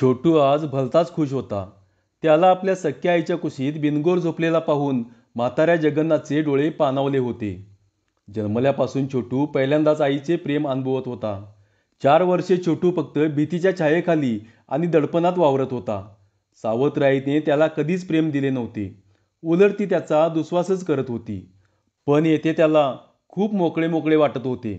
छोटू आज भलताच खुश होता. त्याला आपल्या सख्या आईच्या कुशीत बिनगोर झोपलेला पाहून म्हाताऱ्या जगन्नाथचे डोळे पाणावले होते. जन्मल्यापासून छोटू पहिल्यांदाच आईचे प्रेम अनुभवत होता. 4 वर्षे छोटू फक्त भीतीच्या छायेखाली आणि दडपणात वावरत होता. सावत्र आईने त्याला कधीच प्रेम दिले नव्हते. उलट ती त्याचा दुस्वासच करत होती. पण येथे त्याला खूप मोकळे मोकळे वाटत होते.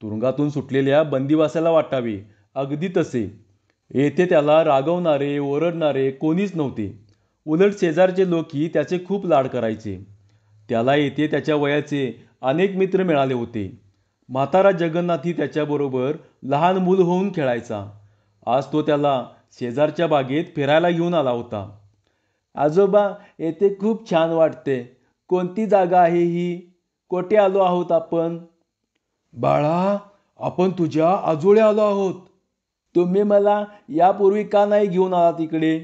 तुरुंगातून सुटलेल्या बंदिवासाला वाटावे अगदी तसे. येथे त्याला रागवणारे ओरडणारे कोणीच नव्हते. उलट शेजारचे लोकही त्याचे खूप लाड करायचे. त्याला येथे त्याच्या वयाचे अनेक मित्र मिळाले होते. म्हातारा जगन्नाथही त्याच्याबरोबर लहान मूल होऊन खेळायचा. आज तो त्याला शेजारच्या बागेत फिरायला घेऊन आला होता. आजोबा, येथे खूप छान वाटते. कोणती जागा आहे ही? कोठे आलो आहोत आपण? बाळा, आपण तुझ्या आजोळे आलो आहोत. तुम्ही मला यापूर्वी का नाही घेऊन आलात इकडे?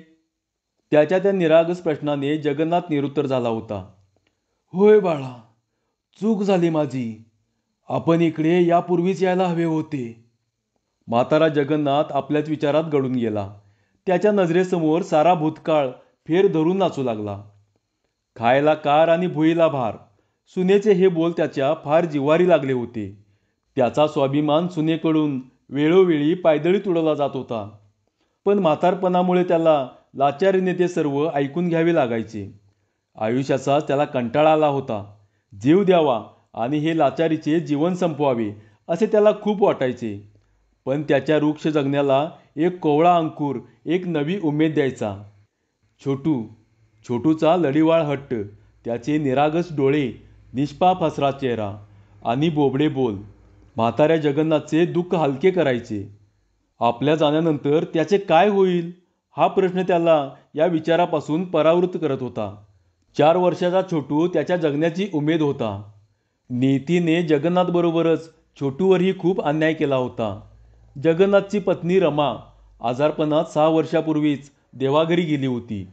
त्याच्या त्या निरागस प्रश्नाने जगन्नाथ निरुत्तर झाला होता. होय बाळा, चूक झाली माझी. आपण इकडे यापूर्वीच यायला हवे होते. म्हातारा जगन्नाथ आपल्याच विचारात गळून गेला. त्याच्या नजरेसमोर सारा भूतकाळ फेर धरून नाचू लागला. खायला कार आणि भुईला भार. सुनेचे हे बोल त्याच्या फार जिव्हारी लागले होते. त्याचा स्वाभिमान सुनेकडून वेळोवेळी पायदळीत उडवला जात होता. पण म्हातारपणामुळे त्याला लाचारीने ते सर्व ऐकून घ्यावे लागायचे. आयुष्याचा त्याला कंटाळा आला होता. जीव द्यावा आणि हे लाचारीचे जीवन संपवावे असे त्याला खूप वाटायचे. पण त्याच्या वृक्ष जगण्याला एक कोवळा अंकुर, एक नवी उमेद द्यायचा. छोटू. छोटूचा लढीवाळ हट्ट, त्याचे निरागस डोळे, निष्पाप हसरा चेहरा आणि बोबडे बोल म्हाताऱ्या जगन्नाथचे दुःख हलके करायचे. आपल्या जाण्यानंतर त्याचे काय होईल हा प्रश्न त्याला या विचारापासून परावृत्त करत होता. 4 वर्षाचा छोटू त्याच्या जगण्याची उमेद होता. नियतीने जगन्नाथबरोबरच छोटूवरही खूप अन्याय केला होता. जगन्नाथची पत्नी रमा आजारपणात 6 वर्षापूर्वीच देवाघरी गेली होती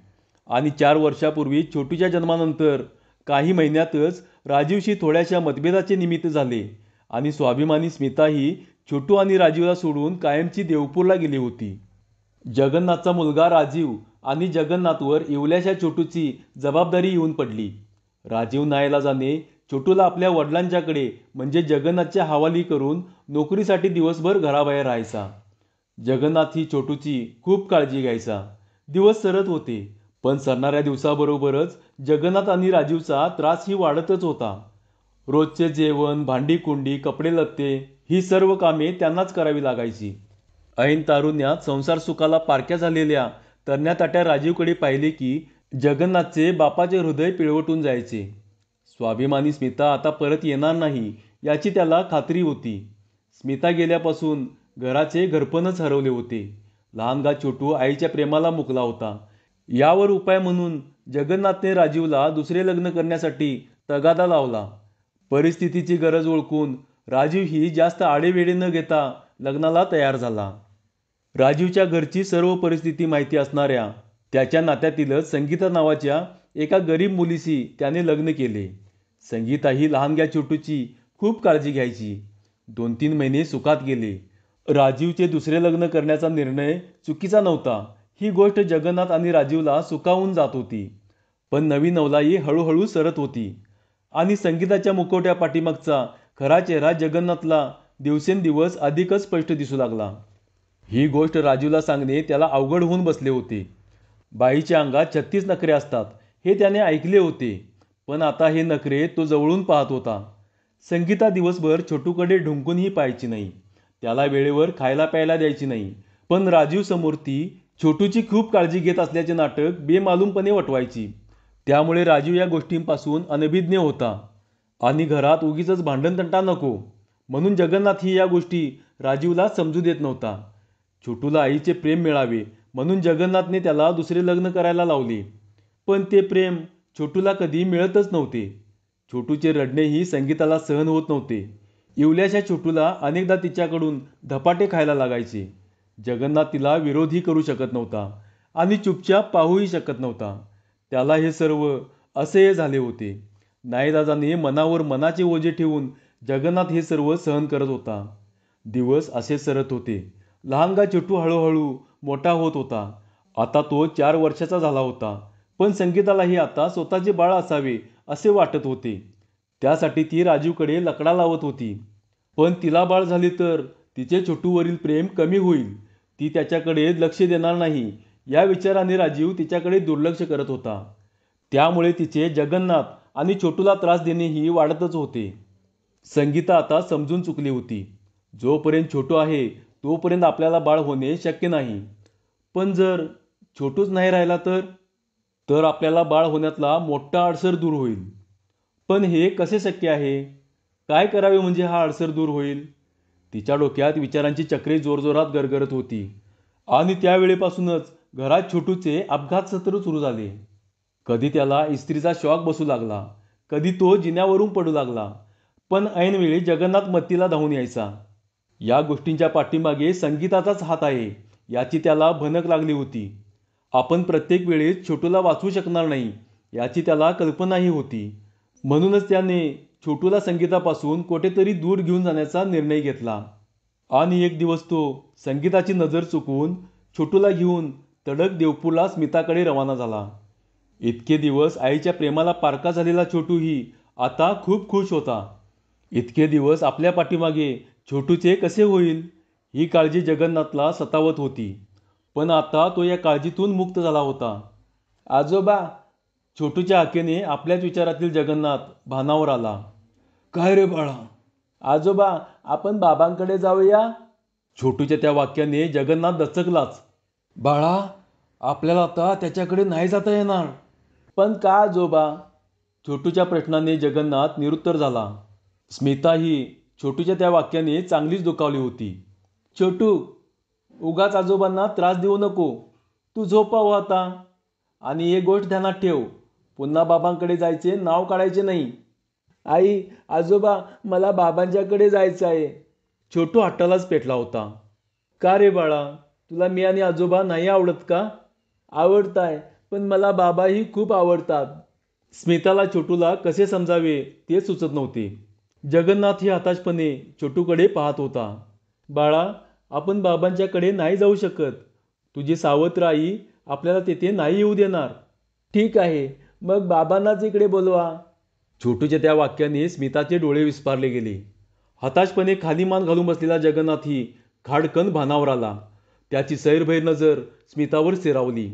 आणि 4 वर्षापूर्वी छोटूच्या जन्मानंतर काही महिन्यातच राजीवशी थोड्याशा मतभेदाचे निमित्त झाले आणि स्वाभिमानी स्मिता ही छोटू आणि राजीवला सोडून कायमची देवपूरला गेली होती. जगन्नाथचा मुलगा राजीव आणि जगन्नाथवर इवल्याशा छोटूची जबाबदारी येऊन पडली. राजीव नाईलाजाने छोटूला आपल्या वडिलांच्याकडे म्हणजे जगन्नाथच्या हवाली करून नोकरीसाठी दिवसभर घराबाहेर राहायचा. जगन्नाथ ही छोटूची खूप काळजी घ्यायचा. दिवस सरत होते, पण सरणाऱ्या दिवसाबरोबरच जगन्नाथ आणि राजीवचा त्रासही वाढतच होता. रोजचे जेवण, भांडी कुंडी, कपडे लत्ते ही सर्व कामे त्यांनाच करावी लागायची. ऐन तारुण्यात संसार सुखाला पारख्या झालेल्या तरण्या-ताट्या राजीवकडे पाहिले की जगन्नाथचे बापाचे हृदय पिळवटून जायचे. स्वाभिमानी स्मिता आता परत येणार नाही याची त्याला खात्री होती. स्मिता गेल्यापासून घराचे घरपणच हरवले होते. लहानगा छोटू आईच्या प्रेमाला मुकला होता. यावर उपाय म्हणून जगन्नाथने राजीवला दुसरे लग्न करण्यासाठी तगादा लावला. परिस्थितीची गरज ओळखून राजीव ही जास्त आडेवेडे न घेता लग्नाला तयार झाला. राजीवच्या घरची सर्व परिस्थिती माहिती असणाऱ्या त्याच्या नात्यातीलच संगीता नावाच्या एका गरीब मुलीशी त्याने लग्न केले. संगीता ही लहानग्या छोटूची खूप काळजी घ्यायची. 2-3 महिने सुखात गेले. राजीवचे दुसरे लग्न करण्याचा निर्णय चुकीचा नव्हता ही गोष्ट जगन्नाथ आणि राजीवला सुखावून जात होती. पण नवी नवलाई हळूहळू सरत होती आणि संगीताच्या मुखवट्या पाठीमागचा खरा चेहरा जगन्नाथला दिवसेंदिवस अधिकच स्पष्ट दिसू लागला. ही गोष्ट राजीवला सांगणे त्याला अवघड होऊन बसले होते. बाईच्या अंगात 36 नखरे असतात हे त्याने ऐकले होते, पण आता हे नखरे तो जवळून पाहत होता. संगीता दिवसभर छोटूकडे ढुंकूनही पाहायची नाही. त्याला वेळेवर खायला प्यायला द्यायची नाही. पण राजीव समोर ती छोटूची खूप काळजी घेत असल्याचे नाटक बेमालूमपणे वटवायची. त्यामुळे राजीव या गोष्टींपासून अनभिज्ञ होता आणि घरात उगीचच भांडणतंटा नको म्हणून जगन्नाथही या गोष्टी राजीवला समजू देत नव्हता. छोटूला आईचे प्रेम मिळावे म्हणून जगन्नाथने त्याला दुसरे लग्न करायला लावले. पण ते प्रेम छोटूला कधी मिळतच नव्हते. छोटूचे रडणेही संगीताला सहन होत नव्हते. इवल्याशा छोटूला अनेकदा तिच्याकडून धपाटे खायला लागायचे. जगन्नाथ तिला विरोधही करू शकत नव्हता आणि चुपचाप पाहूही शकत नव्हता. त्याला हे सर्व असह्य झाले होते. नाईलाजाने मनावर मनाचे ओझे ठेवून जगन्नाथ हे सर्व सहन करत होता. दिवस असे सरत होते. लहानगा छोटू हळूहळू मोठा होत होता. आता तो 4 वर्षाचा झाला होता. पण संगीतालाही आता स्वतःचे बाळ असावे असे वाटत होते. त्यासाठी ती राजीवकडे लकडा लावत होती. पण तिला बाळ झाले तर तिचे छोटूवरील प्रेम कमी होईल. ती त्याच्याकडे लक्ष देणार नाही या विचाराने राजीव तिच्याकडे दुर्लक्ष करत होता. त्यामुळे तिचे जगन्नाथ आणि छोटूला त्रास देणेही वाढतच होते. संगीता आता समजून चुकली होती. जोपर्यंत छोटू आहे तोपर्यंत आपल्याला बाळ होणे शक्य नाही. पण जर छोटूच नाही राहिला तर आपल्याला बाळ होण्यातला मोठा अडसर दूर होईल. पण हे कसे शक्य आहे? काय करावे म्हणजे हा अडसर दूर होईल? तिच्या डोक्यात विचारांची चक्रे जोरजोरात गरगरत होती. आणि त्यावेळेपासूनच घरात छोटूचे अपघात सत्र सुरू झाले. कधी त्याला इस्त्रीचा शॉक बसू लागला, कधी तो जिन्यावरून पडू लागला. पण ऐनवेळी जगन्नाथ मत्तीला धावून यायचा. या गोष्टींच्या पाठीमागे संगीताचाच हात आहे याची त्याला भनक लागली होती. आपण प्रत्येक वेळेस छोटूला वाचवू शकणार नाही याची त्याला कल्पनाही होती. म्हणूनच त्याने छोटूला संगीतापासून कुठेतरी दूर घेऊन जाण्याचा निर्णय घेतला. आणि एक दिवस तो संगीताची नजर चुकवून छोटूला घेऊन तडक देवपूरला स्मिताकडे रवाना झाला. इतके दिवस आईच्या प्रेमाला पारखा झालेला छोटूही आता खूप खुश होता. इतके दिवस आपल्या पाठीमागे छोटूचे कसे होईल ही काळजी जगन्नाथला सतावत होती. पण आता तो या काळजीतून मुक्त झाला होता. आजोबा, छोटूच्या हाकेने आपल्याच विचारातील जगन्नाथ भानावर आला. काय रे बाळा? आजोबा, आपण बाबांकडे जाऊया. छोटूच्या त्या वाक्याने जगन्नाथ दचकलाच. बाळा, आपल्याला आता त्याच्याकडे नाही जाता येणार. पण का आजोबा? छोटूच्या प्रश्नाने जगन्नाथ निरुत्तर झाला. स्मिता ही छोटूच्या त्या वाक्याने चांगलीच दुखावली होती. छोटू, उगाच आजोबांना त्रास देऊ नको. तू झोपावं आता. आणि एक गोष्ट ध्यानात ठेव, पुन्हा बाबांकडे जायचे नाव काढायचे नाही. आई, आजोबा, मला बाबांच्याकडे जायचं आहे. छोटू हट्टालाच पेटला होता. का रे बाळा, तुला मी आणि आजोबा नाही आवडत का? आवडताय, पण मला बाबाही खूप आवडतात. स्मिताला छोटूला कसे समजावे ते सुचत नव्हते. जगन्नाथ ही हताशपणे छोटूकडे पाहत होता. बाळा, आपण बाबांच्याकडे नाही जाऊ शकत. तुझी सावत्र आई आपल्याला तेथे नाही येऊ देणार. ठीक आहे, मग बाबांनाच इकडे बोलवा. छोटूच्या त्या वाक्याने स्मिताचे डोळे विस्फारले गेले. हताशपणे खाली मान घालून बसलेला जगन्नाथही खाडकन भानावर आला. त्याची सैरभैर नजर स्मितावर स्थिरावली.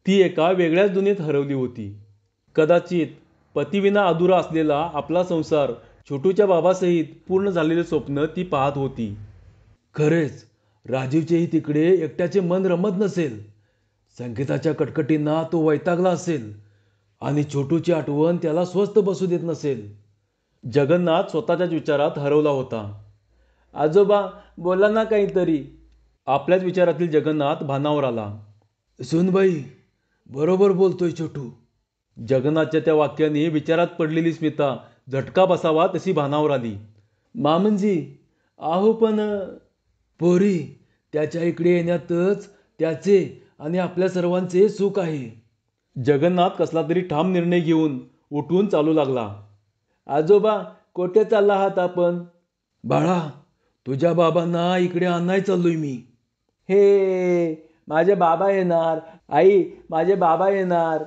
ती एका वेगळ्याच दुनियेत हरवली होती. कदाचित पतीविना अधुरा असलेला आपला संसार छोटूच्या बाबासहित पूर्ण झालेले स्वप्न ती पाहत होती. खरेच राजीवचेही तिकडे एकट्याचे मन रमत नसेल. संगीताच्या कटकटींना तो वैतागला असेल आणि छोटूची आठवण त्याला स्वस्थ बसू देत नसेल. जगन्नाथ स्वतःच्याच विचारात हरवला होता. आजोबा, बोला ना काहीतरी. आपल्याच विचारातील जगन्नाथ भानावर आला. सुनबाई, बरोबर बोलतोय छोटू. जगन्नाथच्या त्या वाक्याने विचारात पडलेली स्मिता झटका बसावा तशी भानावर आली. मामंजी, आहो पण पोरी, त्याच्या इकडे येण्यातच त्याचे आणि आपल्या सर्वांचे सुख आहे. जगन्नाथ कसला तरी ठाम निर्णय घेऊन उठून चालू लागला. आजोबा, कोठे चालला आहात आपण? बाळा, तुझ्या बाबांना इकडे आणाय चाललोय मी. हे, माझे बाबा येणार. आई, माझे बाबा येणार.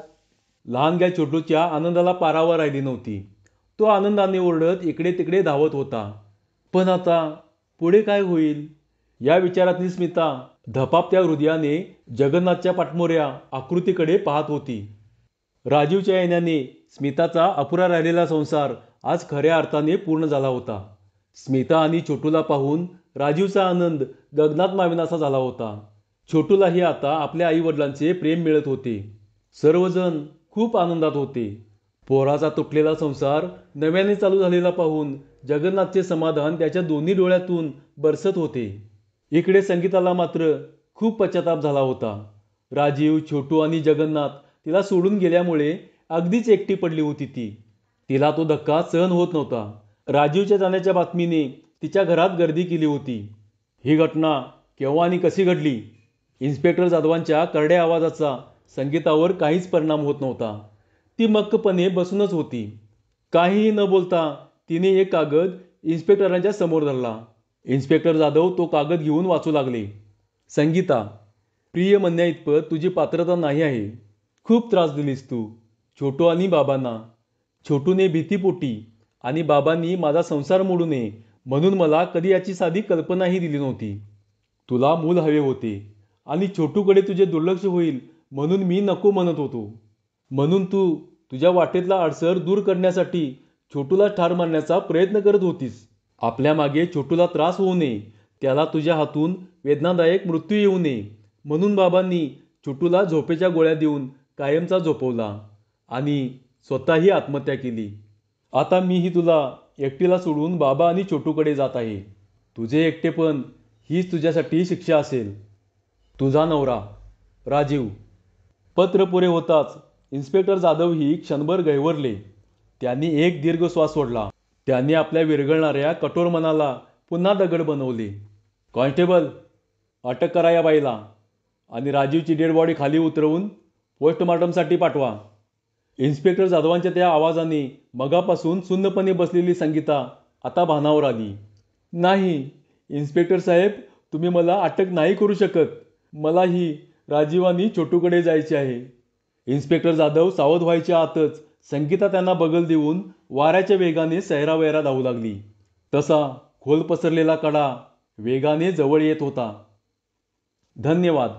लहानग्या छोटूच्या आनंदाला पारावर राहिली नव्हती. तो आनंदाने ओरडत इकडे तिकडे धावत होता. पण आता पुढे काय होईल या विचारातील स्मिता धपापत्या हृदयाने जगन्नाथच्या पाठमोऱ्या आकृतीकडे पाहत होती. राजीवच्या येण्याने स्मिताचा अपुरा राहिलेला संसार आज खऱ्या अर्थाने पूर्ण झाला होता. स्मिता आणि छोटूला पाहून राजीवचा आनंद गगनात मावेनासा झाला होता. छोटूलाही आता आपल्या आईवडिलांचे प्रेम मिळत होते. सर्वजण खूप आनंदात होते. पोराचा तुटलेला संसार नव्याने चालू झालेला पाहून जगन्नाथचे समाधान त्याच्या दोन्ही डोळ्यातून बरसत होते. इकडे संगीताला मात्र खूप पश्चाताप झाला होता. राजीव, छोटू आणि जगन्नाथ तिला सोडून गेल्यामुळे अगदीच एकटी पडली होती ती. तिला तो धक्का सहन होत नव्हता. राजीवच्या जाण्याच्या बातमीने तिच्या घरात गर्दी केली होती. ही घटना केव्हा आणि कशी घडली? इन्स्पेक्टर जाधवांच्या करड्या आवाजाचा संगीतावर काहीच परिणाम होत नव्हता. ती मक्कपणे बसूनच होती. काहीही न बोलता तिने एक कागद इन्स्पेक्टरांच्या समोर धरला. इन्स्पेक्टर जाधव तो कागद घेऊन वाचू लागले. संगीता, प्रिय म्हणण्याइतपत तुझी पात्रता नाही आहे. खूप त्रास दिलीस तू छोटू आणि बाबांना. छोटूने भीतीपोटी आणि बाबांनी माझा संसार मोडू नये म्हणून मला कधी याची साधी कल्पनाही दिली नव्हती. तुला मूल हवे होते आणि छोटूकडे तुझे दुर्लक्ष होईल म्हणून मी नको म्हणत होतो. म्हणून तू तुझ्या वाटेतला अडसर दूर करण्यासाठी छोटूला ठार मारण्याचा प्रयत्न करत होतीस. आपल्या मागे छोटूला त्रास होऊ नये, त्याला तुझ्या हातून वेदनादायक मृत्यू येऊ नये म्हणून बाबांनी छोटूला झोपेच्या गोळ्या देऊन कायमचा झोपवला आणि स्वतःही आत्महत्या केली. आता मीही तुला एकटीला सोडून बाबा आणि छोटूकडे जात आहे. तुझे एकटेपण हीच तुझ्यासाठी शिक्षा असेल. तुझा नवरा राजीव. पत्र पुरे होताच इन्स्पेक्टर जाधवही क्षणभर गैवरले. त्यांनी एक दीर्घ श्वास सोडला. त्यांनी आपल्या विरघळणाऱ्या कठोर मनाला पुन्हा दगड बनवले. कॉन्स्टेबल, अटक करा या बाईला आणि राजीवची डेड बॉडी खाली उतरवून पोस्टमॉर्टमसाठी पाठवा. इन्स्पेक्टर जाधवांच्या त्या आवाजाने मगापासून सुन्नपणे बसलेली संगीता आता भानावर आली. नाही इन्स्पेक्टर साहेब, तुम्ही मला अटक नाही करू शकत. मलाही राजीव आणि छोटूकडे जायचे आहे. इन्स्पेक्टर जाधव सावध व्हायच्या आतच संगीता त्यांना बगल देऊन वाऱ्याच्या वेगाने सैरावैरा धावू लागली. तसा खोल पसरलेला कडा वेगाने जवळ येत होता. धन्यवाद.